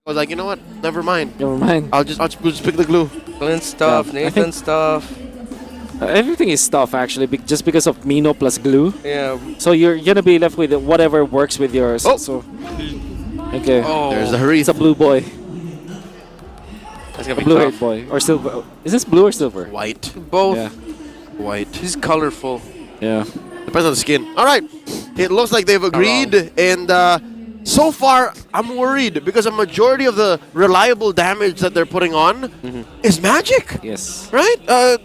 I was like, you know what? Never mind. Never mind. I'll just pick the glue. Clint stuff, Nathan stuff. Everything is stuff actually, just because of Mino plus glue. Yeah. So you're gonna be left with whatever works with yours. Oh. So okay. Oh. There's the hurry. It's a blue boy. That's gonna be Blue haired tough. boy or silver. Is this blue or silver? White. Both. Yeah. White. He's colorful. Yeah. Depends on the skin. All right. It looks like they've agreed, and so far I'm worried because a majority of the reliable damage that they're putting on is magic. Yes. Right?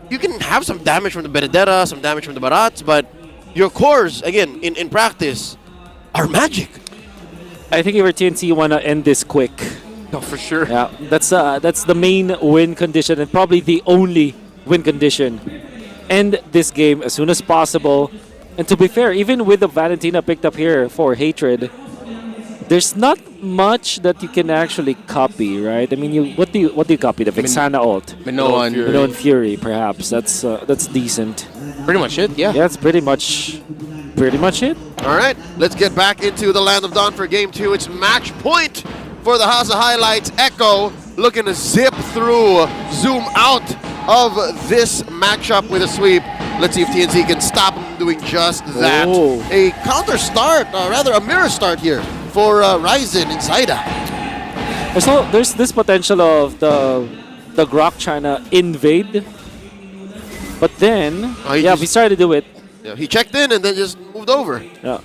You can have some damage from the Benedetta, some damage from the Barats, but your cores, again, in practice, are magic. I think if you're TNC, you wanna end this quick. No, for sure. Yeah. That's the main win condition and probably the only win condition. End this game as soon as possible. And to be fair, even with the Valentina picked up here for Hatred, there's not much that you can actually copy, right? I mean, what do you copy? The Vexana ult, Minoan Fury, perhaps. That's decent. Pretty much it. Yeah. Yeah, that's pretty much it. All right, let's get back into the Land of Dawn for Game 2. It's match point for the House of Highlights. Echo looking to zip through, zoom out of this matchup with a sweep. Let's see if TNC can stop him doing just that. Oh. A counter start, rather a mirror start here for Ryzen and Zaida. There's this potential of the Grok trying to invade, but then we started to do it. Yeah, he checked in and then just moved over. Yeah.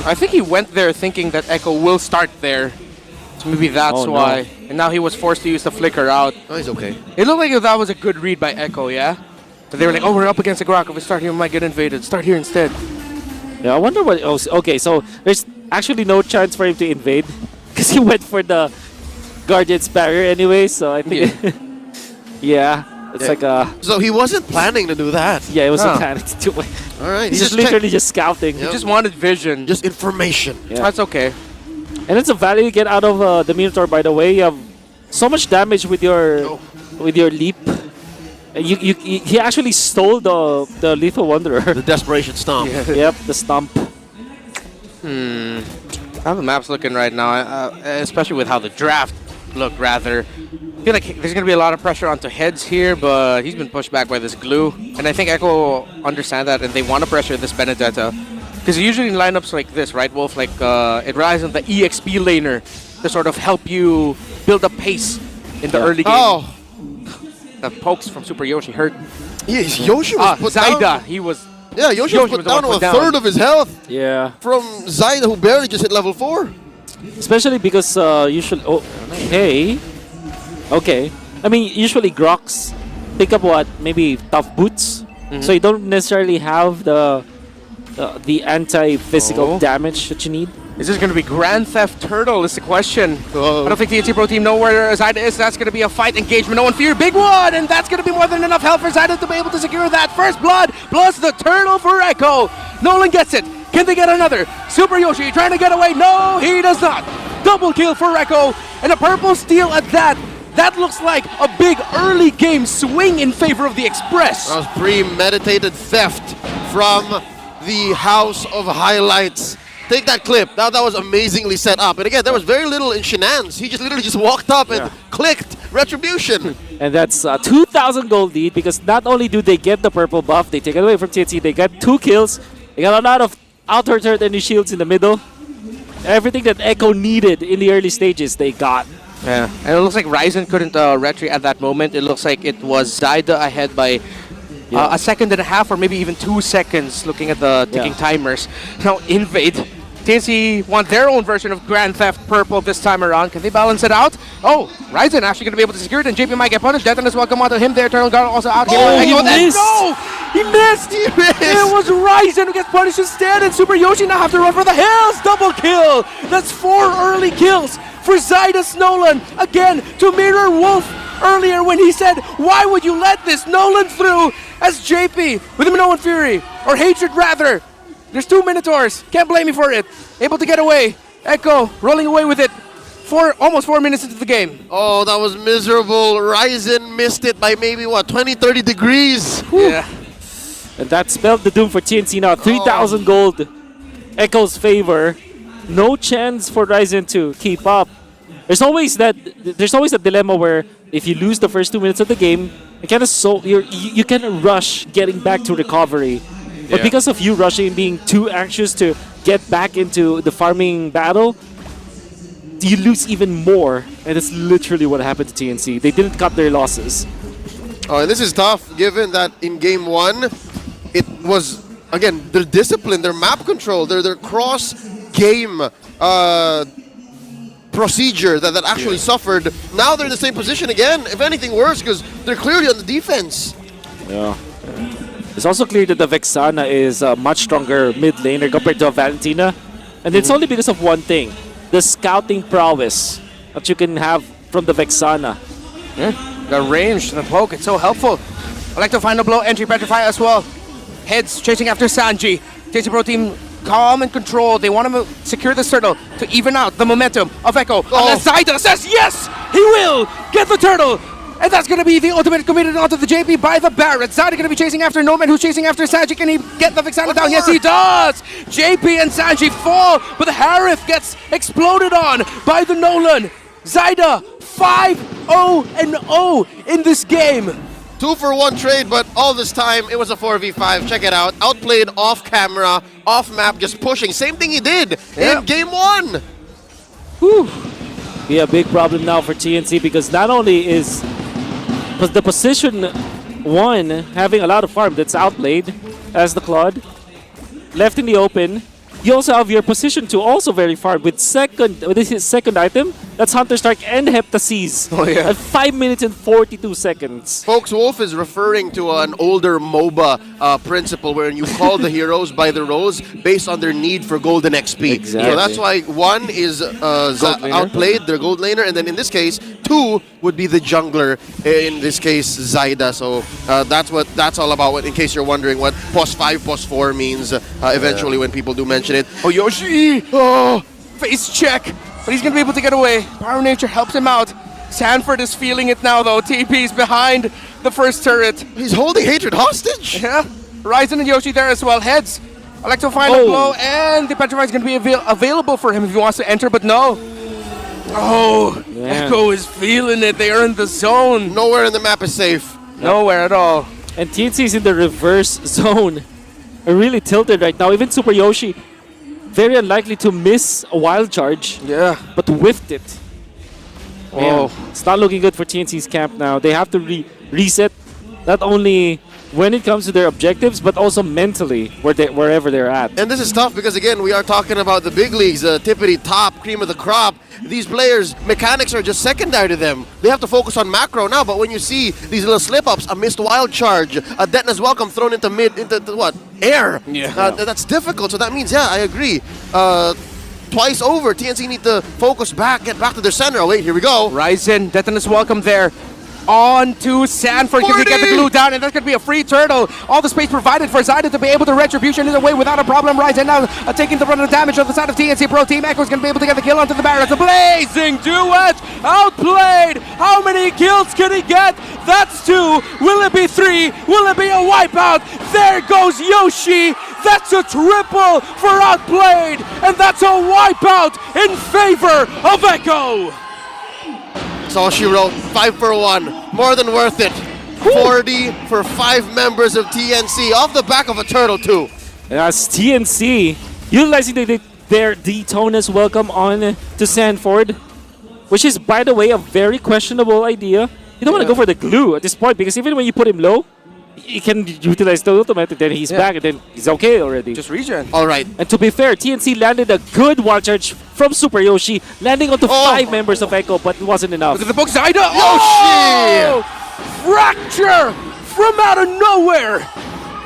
I think he went there thinking that Echo will start there. So maybe that's why. No. And now he was forced to use the flicker out. Oh, he's okay. It looked like that was a good read by Echo, yeah? But they were like, oh, we're up against the Grok. If we start here, we might get invaded. Start here instead. Yeah, I wonder what else. Okay, so there's actually no chance for him to invade because he went for the Guardian's barrier anyway. So I think, it's like a. So he wasn't planning to do that. Yeah, it was a panic to do it. All right, He's just literally just scouting. He just wanted vision. just information. Yeah. That's okay. And it's a value you get out of the Minotaur. By the way, you have so much damage with your leap. He actually stole the Lethal Wanderer. The Desperation Stomp. Yeah. Yep, the stomp. How the map's looking right now, especially with how the draft looked, rather. I feel like there's going to be a lot of pressure onto Heads here, but he's been pushed back by this glue. And I think Echo understand that, and they want to pressure this Benedetta. Because usually in lineups like this, right, Wolf, like it relies on the EXP laner to sort of help you build up pace in the early game. Oh. The pokes from Super Yoshi hurt. Yes, Yoshi was put Zaida, down. he was... Yeah, Yoshi was put down to a third of his health Yeah. from Zaida, who barely just hit level 4. Especially because usually... Oh, okay. I mean, usually Groks pick up what? Maybe tough boots. So you don't necessarily have the anti-physical damage that you need. Is this going to be Grand Theft Turtle is the question. Oh. I don't think the TNC Pro Team know where Zaida is. That's going to be a fight engagement. No one fear. Big one! And that's going to be more than enough health for Zaida to be able to secure that first blood. Plus the turtle for Echo. Nolan gets it. Can they get another? Super Yoshi trying to get away. No, he does not. Double kill for Echo. And a purple steal at that. That looks like a big early game swing in favor of the Express. That was premeditated theft from the House of Highlights. Take that clip. That was amazingly set up. And again, there was very little in shenanigans. He just literally just walked up and clicked Retribution. And that's 2,000 gold lead because not only do they get the purple buff, they take it away from TNC, they got 2 kills, they got a lot of outer turret enemy shields in the middle. Everything that Echo needed in the early stages, they got. Yeah, and it looks like Ryzen couldn't retry at that moment. It looks like it was Zaida ahead by a second and a half or maybe even 2 seconds looking at the ticking timers. Now Invade. TNC want their own version of Grand Theft Purple this time around. Can they balance it out? Oh, Ryzen actually going to be able to secure it, and JP might get punished. Detonus will come out to him there. Eternal Guard also out here. Oh, he missed! No! He missed! It was Ryzen who gets punished instead, and Super Yoshi now have to run for the hills. Double kill! That's 4 early kills for Zydus Nolan. Again, to mirror Wolf earlier when he said, why would you let this Nolan through as JP with Minoan Fury, or Hatred rather. There's 2 Minotaurs. Can't blame me for it. Able to get away. Echo rolling away with it. Almost 4 minutes into the game. Oh, that was miserable. Ryzen missed it by maybe, what, 20, 30 degrees? Yeah. And that spelled the doom for TNC now. 3,000 gold. Echo's favor. No chance for Ryzen to keep up. There's always that dilemma where if you lose the first 2 minutes of the game, you kind of rush getting back to recovery. But because of you rushing and being too anxious to get back into the farming battle, you lose even more. And that's literally what happened to TNC. They didn't cut their losses. Oh, and this is tough given that in game 1, it was, again, their discipline, their map control, their cross-game procedure that actually suffered. Now they're in the same position again. If anything worse, because they're clearly on the defense. Yeah. It's also clear that the Vexana is a much stronger mid laner compared to a Valentina. And it's only because of one thing. The scouting prowess that you can have from the Vexana. The range, the poke, it's so helpful. I like to find a blow, entry, petrify as well. Heads chasing after Sanji. TNC Pro Team calm and controlled. They want to secure this turtle to even out the momentum of Echo. Unless Zaida says yes, he will get the turtle. And that's going to be the ultimate committed onto the JP by the Barret. Zaida going to be chasing after Nomad, who's chasing after Sanji. Can he get the Vexana down? Yes, he does. JP and Sanji fall, but the Harith gets exploded on by the Nolan. Zaida 5-0-0 in this game. 2-for-1 trade, but all this time it was a 4v5. Check it out. Outplayed off camera, off map, just pushing. Same thing he did in game 1. Whew. Be a big problem now for TNC because not only is the position 1 having a lot of farm that's outplayed as the Claude, left in the open. You also have your position 2 also very far with his second item. That's Hunter Stark and Heptaseas at 5 minutes and 42 seconds. Folks, Wolf is referring to an older MOBA principle where you call the heroes by the roles based on their need for golden XP. Exactly. So that's why 1 is outplayed, their gold laner, and then in this case, 2 would be the jungler, in this case, Zaida. So that's what that's all about, in case you're wondering what pos 5, pos 4 means eventually when people do mention it. Oh, Yoshi! Oh, face check! But he's going to be able to get away. Power Nature helps him out. Sanford is feeling it now, though. TP's behind the first turret. He's holding Hatred hostage? Yeah. Ryzen and Yoshi there as well. Heads. I like to find a blow, and the Petrify is going to be available for him if he wants to enter, but no. Oh, Echo is feeling it. They are in the zone. Nowhere in the map is safe. Nowhere at all. And TNC is in the reverse zone. They're really tilted right now. Even Super Yoshi, very unlikely to miss a wild charge. Yeah. But whiffed it. Man, it's not looking good for TNC's camp now. They have to reset, not only when it comes to their objectives, but also mentally wherever they're at. And this is tough because, again, we are talking about the big leagues, tippity top, cream of the crop. These players, mechanics are just secondary to them. They have to focus on macro now, but when you see these little slip-ups, a missed wild charge, a Detna's Welcome thrown into air. Yeah. That's difficult, so that means, yeah, I agree. Twice over, TNC need to focus back, get back to their center. Oh, wait, here we go. Ryzen, Detna's Welcome there. On to Sanford, can he get the glue down, and that's going to be a free turtle. All the space provided for Zaida to be able to retribution his way without a problem. Ryzen now taking the run of damage on the side of TNC Pro Team. Echo's going to be able to get the kill onto the Barrett. The blazing duet, outplayed. How many kills can he get? That's 2. Will it be 3? Will it be a wipeout? There goes Yoshi. That's a triple for outplayed, and that's a wipeout in favor of Echo. That's all she wrote. 5-for-1. More than worth it. 40 for 5 members of TNC. Off the back of a turtle, too. As TNC utilizing their Daytona's Welcome on to Sanford, which is, by the way, a very questionable idea. You don't want to go for the glue at this point, because even when you put him low, he can utilize the ultimate, and then he's back, and then he's okay already. Just regen. All right. And to be fair, TNC landed a good wild charge from Super Yoshi, landing onto 5 members of Echo, but it wasn't enough. Look at the book, Zaida. Yoshi! Fracture from out of nowhere.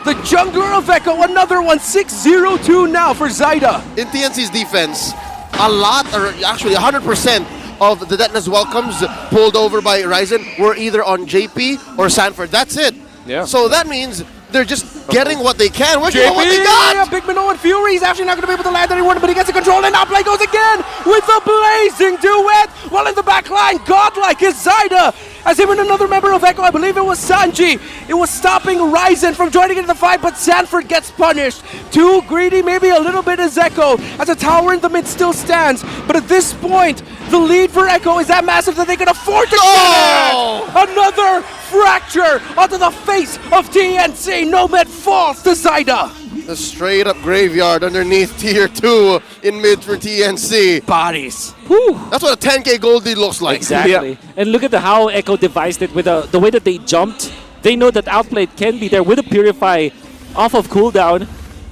The jungler of Echo, another one. 6-0-2 now for Zaida. In TNC's defense, a lot, or actually 100% of the Detna's Welcomes pulled over by Ryzen were either on JP or Sanford. That's it. Yeah. So that means they're just getting what they can. Where'd you know what they JP, got? big Minoan Fury. He's actually not going to be able to land anyone, but he gets a control, and Outplay goes again with the blazing duet. While in the back line, godlike is Zyda. As him and another member of Echo, I believe it was Sanji, it was stopping Ryzen from joining into the fight, but Sanford gets punished. Too greedy, maybe a little bit is Echo, as a tower in the mid still stands. But at this point, the lead for Echo is that massive that they can afford to get it. Another fracture onto the face of TNC. Nomad falls to Zyda. A straight up graveyard underneath tier 2 in mid for TNC. Bodies. Whew. That's what a 10k gold lead looks like. Exactly. And look at how Echo devised it with the way that they jumped. They know that Outplay can be there with a Purify off of cooldown.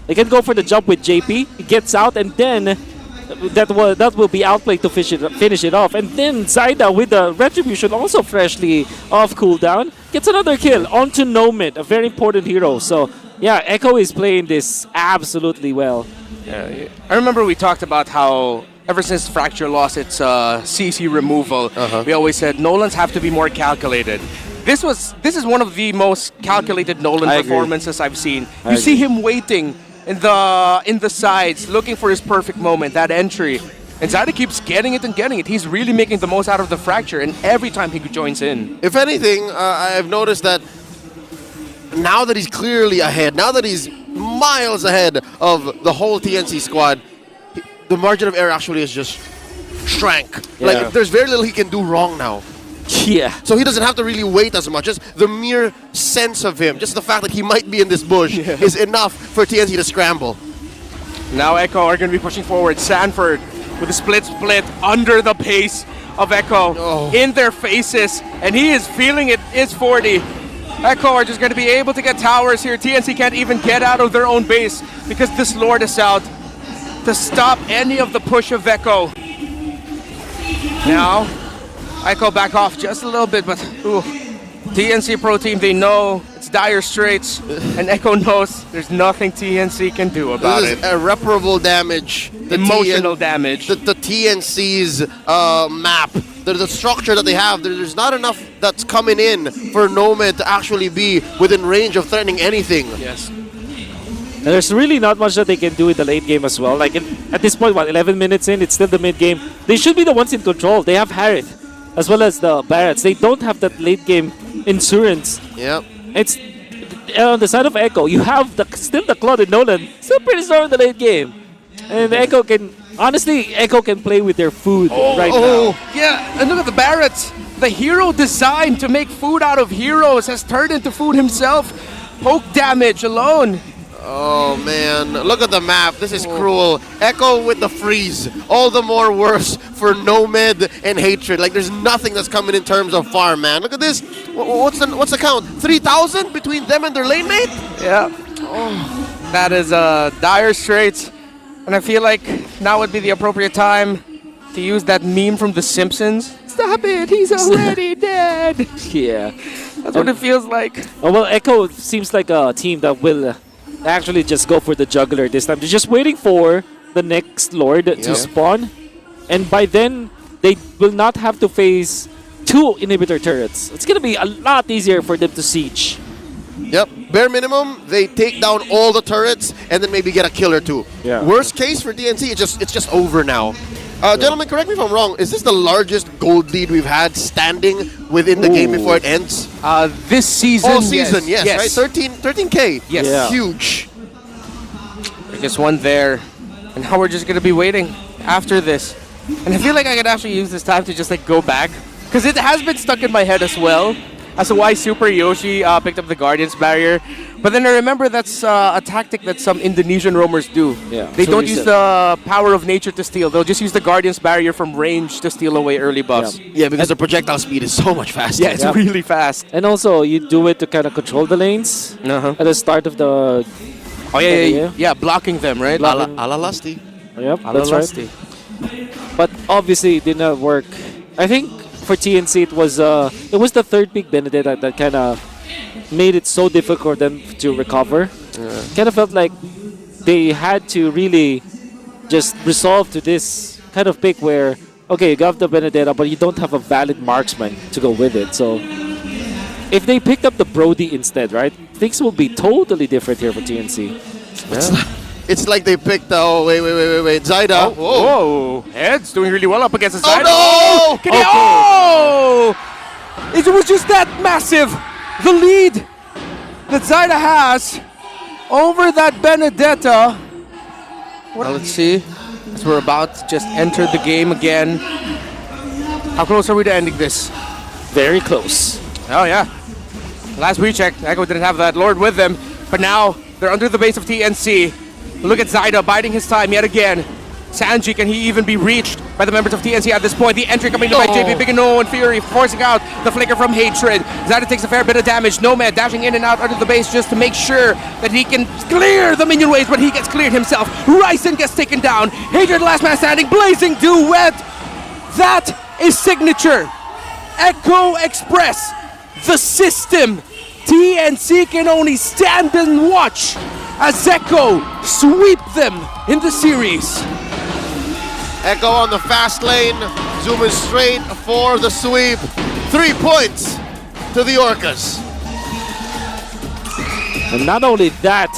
They can go for the jump with JP. He gets out, and then that will be Outplay to finish it off. And then Zyda with the Retribution also freshly off cooldown gets another kill onto Nomad, a very important hero. So yeah, Echo is playing this absolutely well. Yeah, I remember we talked about how ever since Fracture lost its CC removal, we always said Nolan's have to be more calculated. This is one of the most calculated Nolan performances I've seen. You see him waiting in the sides, looking for his perfect moment, that entry. And Zyda keeps getting it and getting it. He's really making the most out of the Fracture, and every time he joins in. If anything, I've noticed that now that he's clearly ahead, now that he's miles ahead of the whole TNC squad, the margin of error actually is just shrank. Yeah. Like, there's very little he can do wrong now. Yeah. So he doesn't have to really wait as much. Just the mere sense of him, just the fact that he might be in this bush is enough for TNC to scramble. Now Echo are going to be pushing forward. Sanford with a split under the pace of Echo in their faces, and he is feeling it. It's 40. Echo are just going to be able to get towers here. TNC can't even get out of their own base because this Lord is out to stop any of the push of Echo. Now, Echo back off just a little bit, but TNC Pro Team, they know it's dire straits, and Echo knows there's nothing TNC can do about This it. is irreparable damage. Emotional damage. The TNC's map, the structure that they have, there's not enough that's coming in for Nomad to actually be within range of threatening anything. Yes. And there's really not much that they can do in the late game as well. Like at this point, 11 minutes in, it's still the mid game. They should be the ones in control. They have Harith as well as the Barretts. They don't have that late game insurance. Yep. It's on the side of Echo. You have still the Claude and Nolan, still pretty strong in the late game. And Echo can, honestly, Echo can play with their food right now. Yeah, and look at the Barretts. The hero designed to make food out of heroes has turned into food himself. Poke damage alone. Oh man, look at the map. This is cruel. Echo with the freeze. All the more worse for Nomad and Hatred. Like, there's nothing that's coming in terms of farm, man. Look at this. What's the count? 3,000 between them and their lane mate? Yeah. That is dire straits. And I feel like now would be the appropriate time to use that meme from The Simpsons. Stop it, he's already dead. Yeah. That's what it feels like. Oh, well, Echo seems like a team that will actually just go for the juggler this time. They're just waiting for the next Lord to spawn. And by then, they will not have to face 2 inhibitor turrets. It's going to be a lot easier for them to siege. Yep. Bare minimum, they take down all the turrets and then maybe get a kill or 2. Yeah. Worst case for DNC, it's just over now. Gentlemen, correct me if I'm wrong. Is this the largest gold lead we've had standing within the game before it ends? This season, All season, yes, right? 13K. Yes. Yeah. Huge. Just one there. And now we're just going to be waiting after this. And I feel like I could actually use this time to just like go back. Because it has been stuck in my head as well. As to why Super Yoshi picked up the Guardian's Barrier. But then I remember that's a tactic that some Indonesian roamers do. Yeah. They So don't reset. use the power of nature to steal. They'll just use the Guardian's Barrier from range to steal away early buffs. Yeah, because the projectile speed is so much faster. Yeah, it's really fast. And also, you do it to kind of control the lanes at the start of the... Oh, yeah, blocking them, right? A la Lusty. Yep, A la that's right. Lusty. But obviously, it did not work. I think for TNC, it was the third pick Benedetta that kind of made it so difficult for them to recover. Kind of felt like they had to really just resolve to this kind of pick where, okay, you got the Benedetta, but you don't have a valid marksman to go with it. So if they picked up the Brody instead, right? things will be totally different here for TNC. It's like they picked, oh, wait, Zyda. Whoa. Ed's doing really well up against the Oh, side. no! Can he- oh! It was just that massive. The lead that Zyda has over that Benedetta. Well, let's see. As we're about to just enter the game again. How close are we to ending this? Very close. Oh, yeah. Last we checked, Echo didn't have that Lord with them. But now, they're under the base of TNC. Look at Zyda biding his time yet again. Sanji, can he even be reached by the members of TNC at this point? The entry coming in by JP Bigano and Fury, forcing out the flicker from Hatred. Zyda takes a fair bit of damage. Nomad dashing in and out under the base just to make sure that he can clear the minion waves, but he gets cleared himself. Ryzen gets taken down. Hatred, last man standing, blazing duet. That is signature. Echo Express, the system. TNC can only stand and watch as Echo sweep them in the series. Echo on the fast lane, zooming straight for the sweep. 3 points to the Orcas. And not only that,